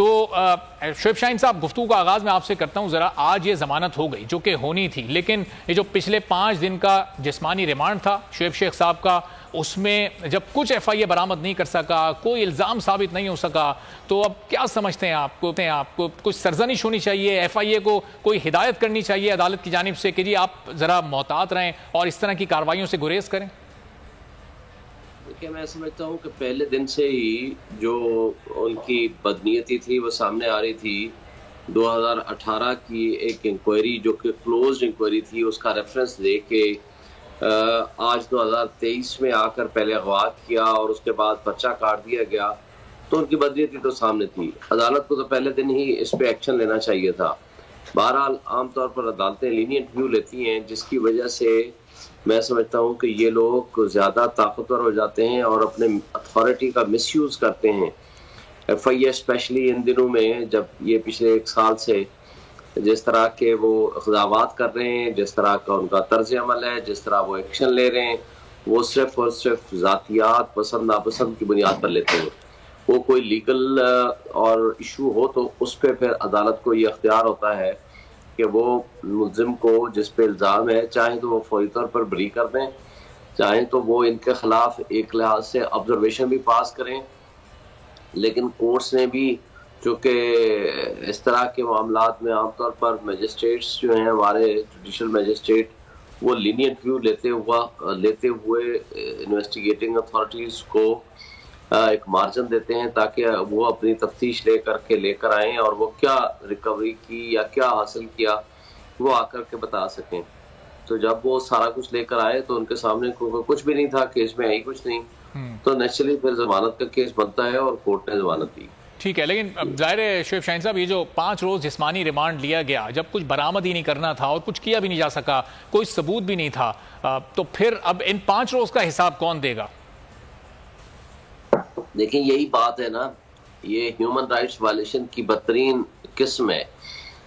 तो शुएब शाहीन साहब, गुफ्तगू का आगाज़ मैं आपसे करता हूँ ज़रा। आज ये ज़मानत हो गई जो कि होनी थी, लेकिन ये जो पिछले 5 दिन का जिस्मानी रिमांड था शुएब शेख साहब का, उसमें जब कुछ FIA बरामद नहीं कर सका, कोई इल्ज़ाम साबित नहीं हो सका, तो अब क्या समझते हैं आपको कुछ सरजनिश होनी चाहिए, FIA को कोई हिदायत करनी चाहिए अदालत की जानिब से कि जी आप ज़रा मोहतात रहें और इस तरह की कार्रवाइयों से गुरेज करें? देखिए, मैं समझता हूँ कि पहले दिन से ही जो उनकी बदनीयती थी वो सामने आ रही थी। 2018 की एक इंक्वायरी जो कि क्लोज्ड इंक्वायरी थी, उसका रेफरेंस लेके आज 2023 में आकर पहले अगवा किया और उसके बाद पर्चा काट दिया गया, तो उनकी बदनीयती तो सामने थी। अदालत को तो पहले दिन ही इस पे एक्शन लेना चाहिए था। बहरहाल आमतौर पर अदालतें लीनियंट व्यू लेती हैं, जिसकी वजह से मैं समझता हूँ कि ये लोग ज़्यादा ताकतवर हो जाते हैं और अपने अथॉरिटी का मिसयूज़ करते हैं। FIA स्पेशली इन दिनों में, जब ये पिछले 1 साल से जिस तरह के वो इक़दामात कर रहे हैं, जिस तरह का उनका तर्ज अमल है, जिस तरह वो एक्शन ले रहे हैं, वो सिर्फ और सिर्फ ज़ातियात पसंद नापसंद की बुनियाद पर लेते हैं। वो कोई लीगल और इशू हो तो उस पर फिर अदालत को ये अख्तियार होता है कि वो मुल्ज़िम को जिस पे इल्ज़ाम है, चाहे तो वो फौरी तौर पर बरी कर दें, चाहे तो वो इनके खिलाफ एक लिहाज से ऑब्जर्वेशन भी पास करें। लेकिन कोर्ट्स ने भी, चूँकि इस तरह के मामलात में आमतौर पर मजिस्ट्रेट्स जो हैं हमारे जुडिशल मजिस्ट्रेट, वो लीनियंट व्यू लेते हुए इन्वेस्टिगेटिंग अथॉरिटीज़ को एक मार्जिन देते हैं ताकि वो अपनी तफ्तीश लेकर आएँ और वो क्या रिकवरी की या क्या हासिल किया वो आकर के बता सकें। तो जब वो सारा कुछ लेकर आए तो उनके सामने कुछ भी नहीं था, केस में है ही कुछ नहीं, तो नेचुरली फिर जमानत का केस बनता है और कोर्ट ने जमानत दी। ठीक है, लेकिन अब ज़ाहिर है शुएब शाहीन साहब, ये जो 5 रोज़ जिस्मानी रिमांड लिया गया, जब कुछ बरामद ही नहीं करना था और कुछ किया भी नहीं जा सका, कोई सबूत भी नहीं था, तो फिर अब इन 5 रोज़ का हिसाब कौन देगा? देखिए, यही बात है ना, ये ह्यूमन राइट्स वायलेशन की बदतरीन किस्म है।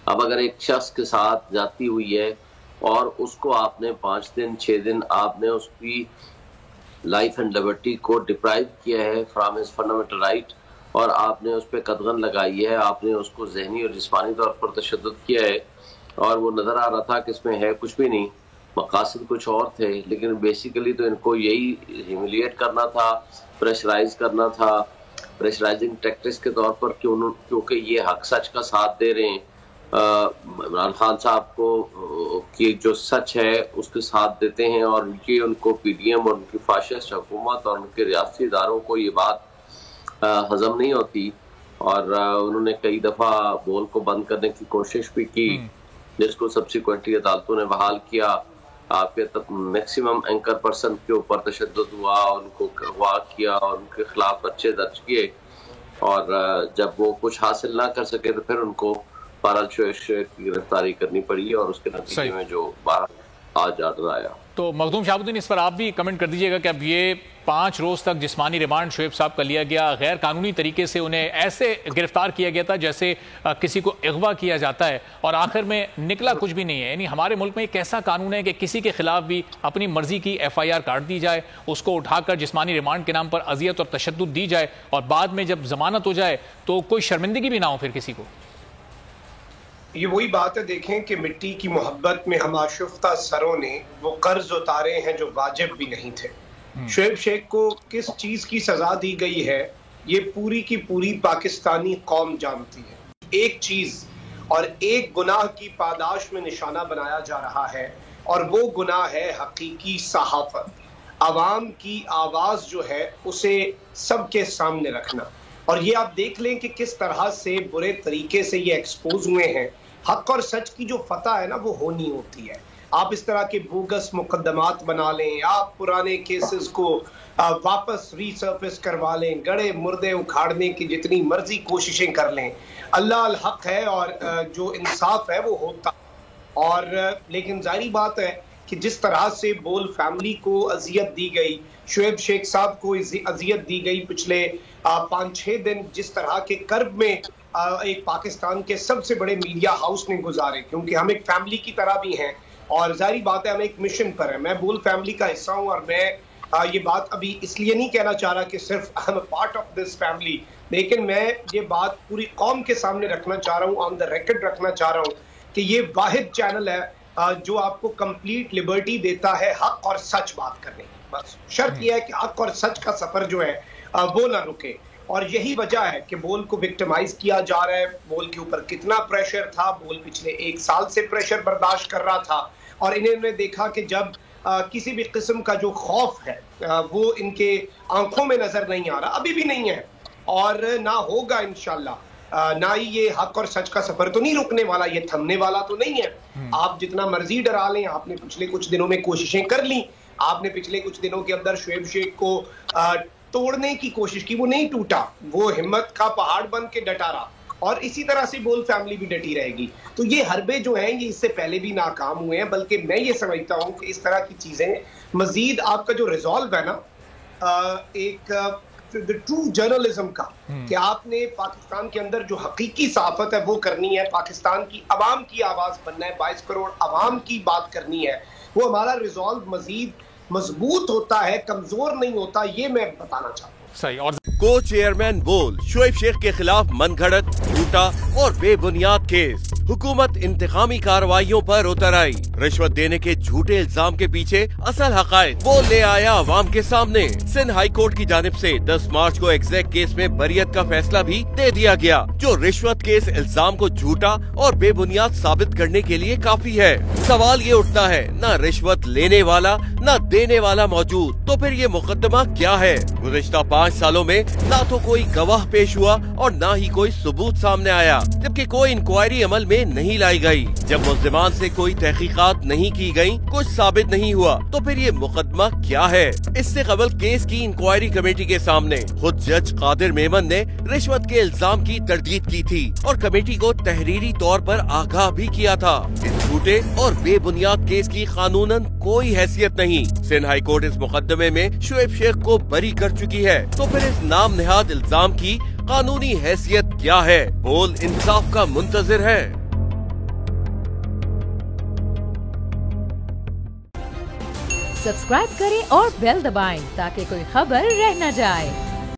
अब अगर एक शख्स के साथ जाती हुई है और उसको आपने 5 दिन 6 दिन आपने उसकी लाइफ एंड लिबर्टी को डिप्राइव किया है फ्रॉम हिज फंडामेंटल राइट, और आपने उस पर कदगन लगाई है, आपने उसको जहनी और जिस्मानी तौर पर तशद्दुद किया है, और वो नज़र आ रहा था कि इसमें है कुछ भी नहीं, मकासद कुछ और थे, लेकिन बेसिकली तो इनको यही ह्यूमिलिएट करना था, प्रेशराइज करना था, प्रेशराइजिंग टैक्टिक्स के तौर पर, क्योंकि ये हक सच का साथ दे रहे हैं। इमरान खान साहब को कि जो सच है उसके साथ देते हैं, और ये उनको PDM और उनकी फाशिस्ट हुकूमत और उनके रियासती इदारों को ये बात हजम नहीं होती, और उन्होंने कई दफ़ा बोल को बंद करने की कोशिश भी की, जिसको सब्सिक्वेंटली अदालतों ने बहाल किया। आपके मैक्सिमम एंकर पर्सन के ऊपर तशद्दुद हुआ, उनको अगवा किया और उनके खिलाफ पर्चे दर्ज किए, और जब वो कुछ हासिल ना कर सके तो फिर उनको बहरहाल शुएब की गिरफ्तारी करनी पड़ी, और उसके नतीजे में जो आज आर्डर आया। तो मखदूम शहाबुद्दीन, इस पर आप भी कमेंट कर दीजिएगा कि अब ये 5 रोज तक जिस्मानी रिमांड शुएब साहब का लिया गया, गैर कानूनी तरीके से उन्हें ऐसे गिरफ्तार किया गया था जैसे किसी को अगवा किया जाता है, और आखिर में निकला कुछ भी नहीं है। यानी हमारे मुल्क में एक ऐसा कानून है कि किसी के खिलाफ भी अपनी मर्जी की FIR काट दी जाए, उसको उठाकर जिस्मानी रिमांड के नाम पर अजियत और तशद्दुद दी जाए, और बाद में जब जमानत हो जाए तो कोई शर्मिंदगी भी ना हो फिर किसी को। ये वही बात है, देखें कि मिट्टी की मोहब्बत में हम आशुफ्ता सरों ने वो कर्ज उतारे हैं जो वाजिब भी नहीं थे। शुएब शेख को किस चीज की सजा दी गई है, ये पूरी की पूरी पाकिस्तानी कौम जानती है। एक चीज और एक गुनाह की पादाश में निशाना बनाया जा रहा है, और वो गुनाह है हकीकी सहाफत, आवाम की आवाज जो है उसे सबके सामने रखना। और ये आप देख लें कि किस तरह से बुरे तरीके से ये एक्सपोज हुए हैं। हक और सच की जो फतह है ना, वो होनी होती है। आप इस तरह के बोगस मुकदमात बना लें, आप पुराने केसेस को वापस रीसर्फेस करवा लें, गड़े मुर्दे उखाड़ने की जितनी मर्जी कोशिशें कर लें, अल्लाह अल हक है और जो इंसाफ है वो होता। और लेकिन जाहिर बात है कि जिस तरह से बोल फैमिली को अजियत दी गई, शुएब शेख साहब को अजियत दी गई पिछले 5-6 दिन, जिस तरह के कर्ब में एक पाकिस्तान के सबसे बड़े मीडिया हाउस ने गुजारे, क्योंकि हम एक फैमिली की तरह भी हैं और जाहिर बात है हम एक मिशन पर है। मैं बोल फैमिली का हिस्सा हूं और मैं ये बात अभी इसलिए नहीं कहना चाह रहा कि सिर्फ I am a part of this family, लेकिन मैं ये बात पूरी कौम के सामने रखना चाह रहा हूँ, ऑन द रिकॉर्ड रखना चाह रहा हूँ कि ये वाहिद चैनल है जो आपको कंप्लीट लिबर्टी देता है हक और सच बात करने की। बस शर्त यह है कि हक और सच का सफर जो है वो ना रुके। और यही वजह है कि बोल को विक्टिमाइज किया जा रहा है। बोल के ऊपर कितना प्रेशर था, बोल पिछले 1 साल से प्रेशर बर्दाश्त कर रहा था, और इन्होंने देखा कि जब किसी भी किस्म का जो खौफ है वो इनके आंखों में नजर नहीं आ रहा, अभी भी नहीं है और ना होगा इंशाल्लाह। ना ही ये हक और सच का सफर तो नहीं रुकने वाला, ये थमने वाला तो नहीं है। आप जितना मर्जी डरा लें, आपने पिछले कुछ दिनों में कोशिशें कर ली, आपने पिछले कुछ दिनों के अंदर शुएब शेख को तोड़ने की कोशिश की, वो नहीं टूटा, वो हिम्मत का पहाड़ बन के डटा रहा, और इसी तरह से बोल फैमिली भी डटी रहेगी। तो ये हरबे जो हैं ये इससे पहले भी नाकाम हुए हैं, बल्कि मैं ये समझता हूं कि इस तरह की चीजें मजीद आपका जो रिजॉल्व है ना एक ट्रू जर्नलिज्म का, कि आपने पाकिस्तान के अंदर जो हकीकी सहाफत है वो करनी है, पाकिस्तान की आवाम की आवाज बनना है, 22 करोड़ आवाम की बात करनी है, वो हमारा रिजॉल्व मजीद मजबूत होता है, कमजोर नहीं होता, ये मैं बताना चाहता हूँ। सही। और को चेयरमैन बोल शुएब शेख के खिलाफ मनगढ़ंत, झूठा और बेबुनियाद केस। हुकूमत इंतकामी कार्रवाइयों पर उतर आई। रिश्वत देने के झूठे इल्जाम के पीछे असल हकायक वो ले आया अवाम के सामने। सिंध हाई कोर्ट की जानिब से 10 मार्च को एग्जैक्ट केस में बरियत का फैसला भी दे दिया गया, जो रिश्वत के इस इल्जाम को झूठा और बेबुनियाद साबित करने के लिए काफी है। सवाल ये उठता है, न रिश्वत लेने वाला न देने वाला मौजूद, तो फिर ये मुकदमा क्या है? गुज़िश्ता 5 सालों में ना तो कोई गवाह पेश हुआ और ना ही कोई सबूत सामने आया, जबकि कोई इंक्वायरी अमल में नहीं लाई गई। जब मुल्जिमान से कोई तहकीकात नहीं की गई, कुछ साबित नहीं हुआ, तो फिर ये मुकदमा क्या है? इससे कबल केस की इंक्वायरी कमेटी के सामने खुद जज कादिर मेमन ने रिश्वत के इल्जाम की तरदीद की थी और कमेटी को तहरीरी तौर पर आगाह भी किया था। इस झूठे और बेबुनियाद केस की कानूनन कोई हैसियत नहीं। सिंध हाई कोर्ट इस मुकदमे में शुएब शेख को बरी कर चुकी है, तो फिर इस नाम नेहाद इल्जाम की कानूनी हैसियत क्या है? बोल इंसाफ का मुंतजिर है। सब्सक्राइब करें और बेल दबाएं ताकि कोई खबर रह न जाए।